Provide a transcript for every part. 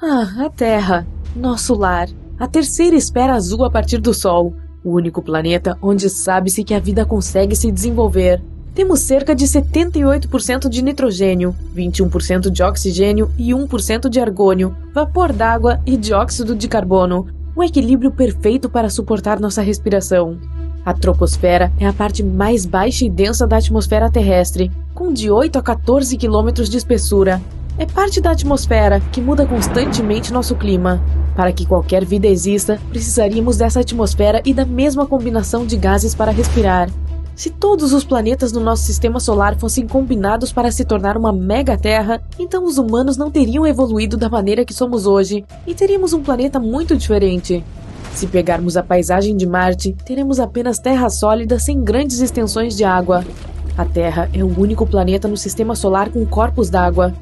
A Terra, nosso lar, a terceira esfera azul a partir do Sol, o único planeta onde sabe-se que a vida consegue se desenvolver. Temos cerca de 78% de nitrogênio, 21% de oxigênio e 1% de argônio, vapor d'água e dióxido de carbono, um equilíbrio perfeito para suportar nossa respiração. A troposfera é a parte mais baixa e densa da atmosfera terrestre, com de 8 a 14 quilômetros de espessura. É parte da atmosfera que muda constantemente nosso clima. Para que qualquer vida exista, precisaríamos dessa atmosfera e da mesma combinação de gases para respirar. Se todos os planetas do nosso sistema solar fossem combinados para se tornar uma mega-terra, então os humanos não teriam evoluído da maneira que somos hoje e teríamos um planeta muito diferente. Se pegarmos a paisagem de Marte, teremos apenas terra sólida sem grandes extensões de água. A Terra é o único planeta no sistema solar com corpos d'água.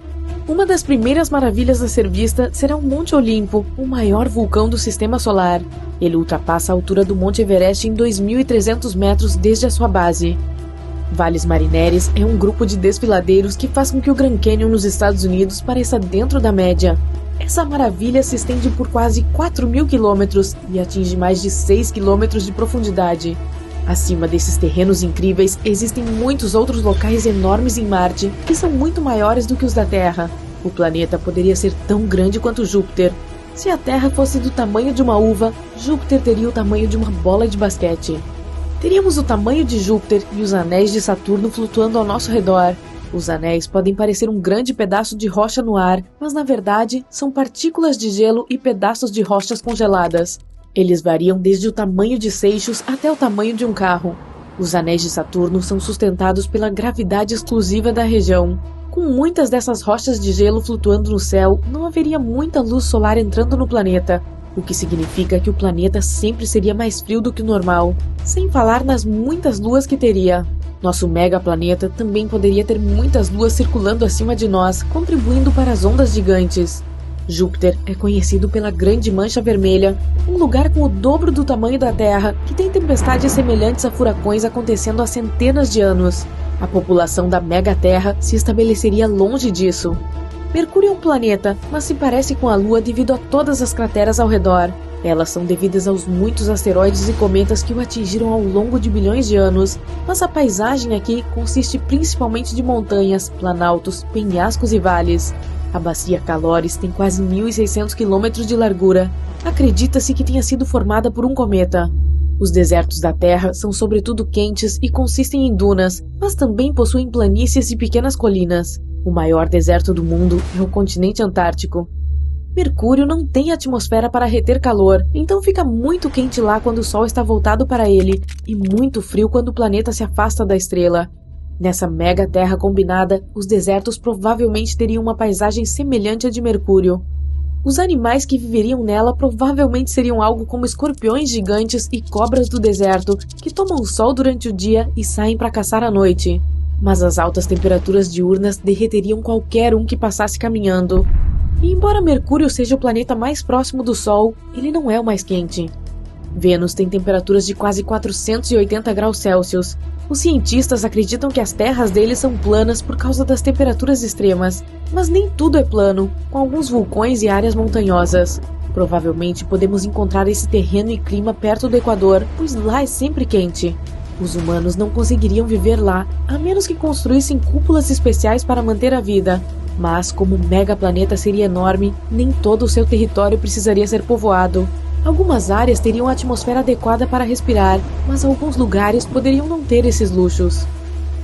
Uma das primeiras maravilhas a ser vista será o Monte Olimpo, o maior vulcão do sistema solar. Ele ultrapassa a altura do Monte Everest em 2.300 metros desde a sua base. Valles Marineris é um grupo de desfiladeiros que faz com que o Grand Canyon nos Estados Unidos pareça dentro da média. Essa maravilha se estende por quase 4.000 quilômetros e atinge mais de 6 quilômetros de profundidade. Acima desses terrenos incríveis, existem muitos outros locais enormes em Marte, que são muito maiores do que os da Terra. O planeta poderia ser tão grande quanto Júpiter. Se a Terra fosse do tamanho de uma uva, Júpiter teria o tamanho de uma bola de basquete. Teríamos o tamanho de Júpiter e os anéis de Saturno flutuando ao nosso redor. Os anéis podem parecer um grande pedaço de rocha no ar, mas na verdade são partículas de gelo e pedaços de rochas congeladas. Eles variam desde o tamanho de seixos até o tamanho de um carro. Os anéis de Saturno são sustentados pela gravidade exclusiva da região. Com muitas dessas rochas de gelo flutuando no céu, não haveria muita luz solar entrando no planeta, o que significa que o planeta sempre seria mais frio do que o normal, sem falar nas muitas luas que teria. Nosso megaplaneta também poderia ter muitas luas circulando acima de nós, contribuindo para as ondas gigantes. Júpiter é conhecido pela Grande Mancha Vermelha, um lugar com o dobro do tamanho da Terra, que tem tempestades semelhantes a furacões acontecendo há centenas de anos. A população da mega-terra se estabeleceria longe disso. Mercúrio é um planeta, mas se parece com a Lua devido a todas as crateras ao redor. Elas são devidas aos muitos asteroides e cometas que o atingiram ao longo de bilhões de anos, mas a paisagem aqui consiste principalmente de montanhas, planaltos, penhascos e vales. A bacia Caloris tem quase 1.600 quilômetros de largura. Acredita-se que tenha sido formada por um cometa. Os desertos da Terra são sobretudo quentes e consistem em dunas, mas também possuem planícies e pequenas colinas. O maior deserto do mundo é o continente Antártico. Mercúrio não tem atmosfera para reter calor, então fica muito quente lá quando o Sol está voltado para ele e muito frio quando o planeta se afasta da estrela. Nessa mega-terra combinada, os desertos provavelmente teriam uma paisagem semelhante à de Mercúrio. Os animais que viveriam nela provavelmente seriam algo como escorpiões gigantes e cobras do deserto, que tomam sol durante o dia e saem para caçar à noite. Mas as altas temperaturas diurnas derreteriam qualquer um que passasse caminhando. E embora Mercúrio seja o planeta mais próximo do Sol, ele não é o mais quente. Vênus tem temperaturas de quase 480 graus Celsius. Os cientistas acreditam que as terras deles são planas por causa das temperaturas extremas, mas nem tudo é plano, com alguns vulcões e áreas montanhosas. Provavelmente podemos encontrar esse terreno e clima perto do Equador, pois lá é sempre quente. Os humanos não conseguiriam viver lá, a menos que construíssem cúpulas especiais para manter a vida. Mas, como o megaplaneta seria enorme, nem todo o seu território precisaria ser povoado. Algumas áreas teriam a atmosfera adequada para respirar, mas alguns lugares poderiam não ter esses luxos.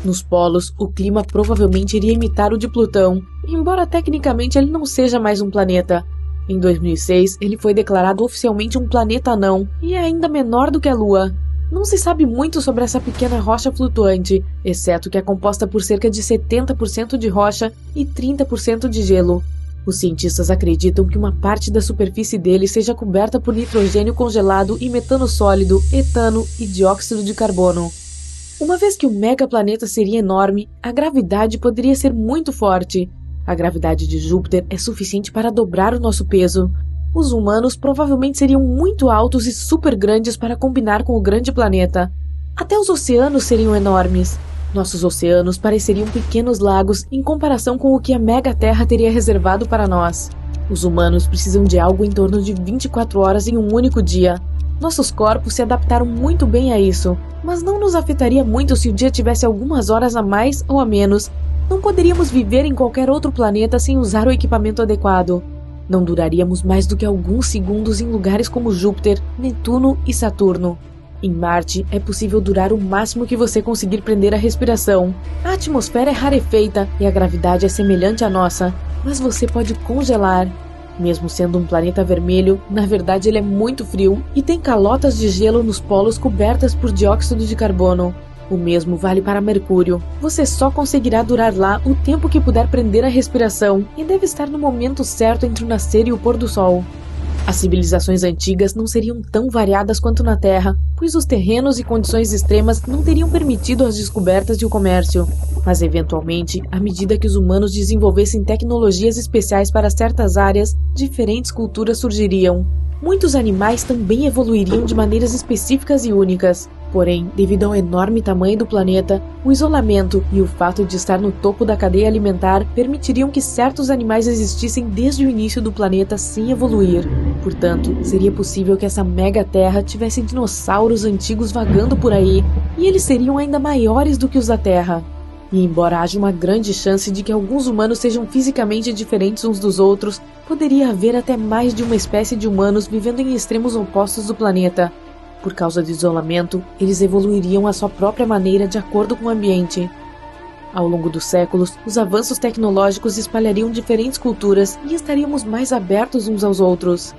Nos polos, o clima provavelmente iria imitar o de Plutão, embora tecnicamente ele não seja mais um planeta. Em 2006, ele foi declarado oficialmente um planeta anão, e é ainda menor do que a Lua. Não se sabe muito sobre essa pequena rocha flutuante, exceto que é composta por cerca de 70% de rocha e 30% de gelo. Os cientistas acreditam que uma parte da superfície dele seja coberta por nitrogênio congelado e metano sólido, etano e dióxido de carbono. Uma vez que o megaplaneta seria enorme, a gravidade poderia ser muito forte. A gravidade de Júpiter é suficiente para dobrar o nosso peso. Os humanos provavelmente seriam muito altos e super grandes para combinar com o grande planeta. Até os oceanos seriam enormes. Nossos oceanos pareceriam pequenos lagos em comparação com o que a mega-terra teria reservado para nós. Os humanos precisam de algo em torno de 24 horas em um único dia. Nossos corpos se adaptaram muito bem a isso, mas não nos afetaria muito se o dia tivesse algumas horas a mais ou a menos. Não poderíamos viver em qualquer outro planeta sem usar o equipamento adequado. Não duraríamos mais do que alguns segundos em lugares como Júpiter, Netuno e Saturno. Em Marte, é possível durar o máximo que você conseguir prender a respiração. A atmosfera é rarefeita e a gravidade é semelhante à nossa, mas você pode congelar. Mesmo sendo um planeta vermelho, na verdade ele é muito frio e tem calotas de gelo nos polos cobertas por dióxido de carbono. O mesmo vale para Mercúrio. Você só conseguirá durar lá o tempo que puder prender a respiração e deve estar no momento certo entre o nascer e o pôr do sol. As civilizações antigas não seriam tão variadas quanto na Terra, pois os terrenos e condições extremas não teriam permitido as descobertas e o comércio. Mas, eventualmente, à medida que os humanos desenvolvessem tecnologias especiais para certas áreas, diferentes culturas surgiriam. Muitos animais também evoluiriam de maneiras específicas e únicas. Porém, devido ao enorme tamanho do planeta, o isolamento e o fato de estar no topo da cadeia alimentar permitiriam que certos animais existissem desde o início do planeta sem evoluir. Portanto, seria possível que essa mega-terra tivesse dinossauros antigos vagando por aí, e eles seriam ainda maiores do que os da Terra. E embora haja uma grande chance de que alguns humanos sejam fisicamente diferentes uns dos outros, poderia haver até mais de uma espécie de humanos vivendo em extremos opostos do planeta. Por causa do isolamento, eles evoluiriam à sua própria maneira de acordo com o ambiente. Ao longo dos séculos, os avanços tecnológicos espalhariam diferentes culturas e estaríamos mais abertos uns aos outros.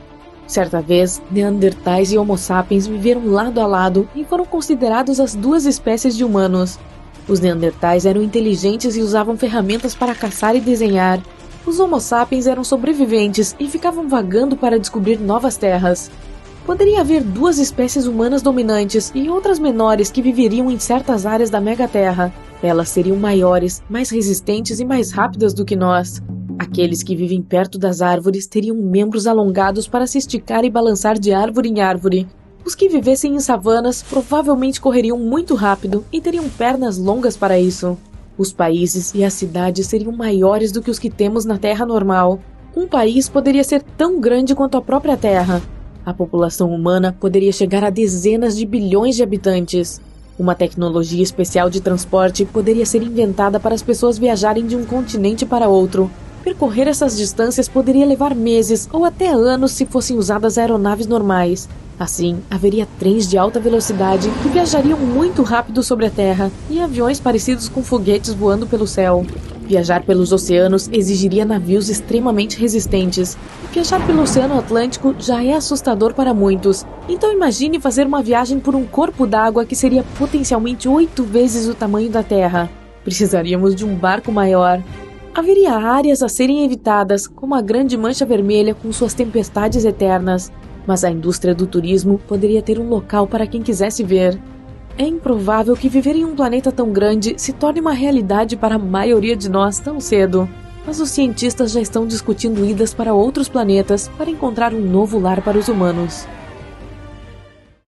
Certa vez, Neandertais e Homo sapiens viveram lado a lado e foram considerados as duas espécies de humanos. Os Neandertais eram inteligentes e usavam ferramentas para caçar e desenhar. Os Homo sapiens eram sobreviventes e ficavam vagando para descobrir novas terras. Poderia haver duas espécies humanas dominantes e outras menores que viveriam em certas áreas da Megaterra. Elas seriam maiores, mais resistentes e mais rápidas do que nós. Aqueles que vivem perto das árvores teriam membros alongados para se esticar e balançar de árvore em árvore. Os que vivessem em savanas provavelmente correriam muito rápido e teriam pernas longas para isso. Os países e as cidades seriam maiores do que os que temos na Terra normal. Um país poderia ser tão grande quanto a própria Terra. A população humana poderia chegar a dezenas de bilhões de habitantes. Uma tecnologia especial de transporte poderia ser inventada para as pessoas viajarem de um continente para outro. Percorrer essas distâncias poderia levar meses ou até anos se fossem usadas aeronaves normais. Assim, haveria trens de alta velocidade que viajariam muito rápido sobre a Terra e aviões parecidos com foguetes voando pelo céu. Viajar pelos oceanos exigiria navios extremamente resistentes. Viajar pelo Oceano Atlântico já é assustador para muitos, então imagine fazer uma viagem por um corpo d'água que seria potencialmente 8 vezes o tamanho da Terra. Precisaríamos de um barco maior. Haveria áreas a serem evitadas, como a Grande Mancha Vermelha com suas tempestades eternas. Mas a indústria do turismo poderia ter um local para quem quisesse ver. É improvável que viver em um planeta tão grande se torne uma realidade para a maioria de nós tão cedo. Mas os cientistas já estão discutindo idas para outros planetas para encontrar um novo lar para os humanos.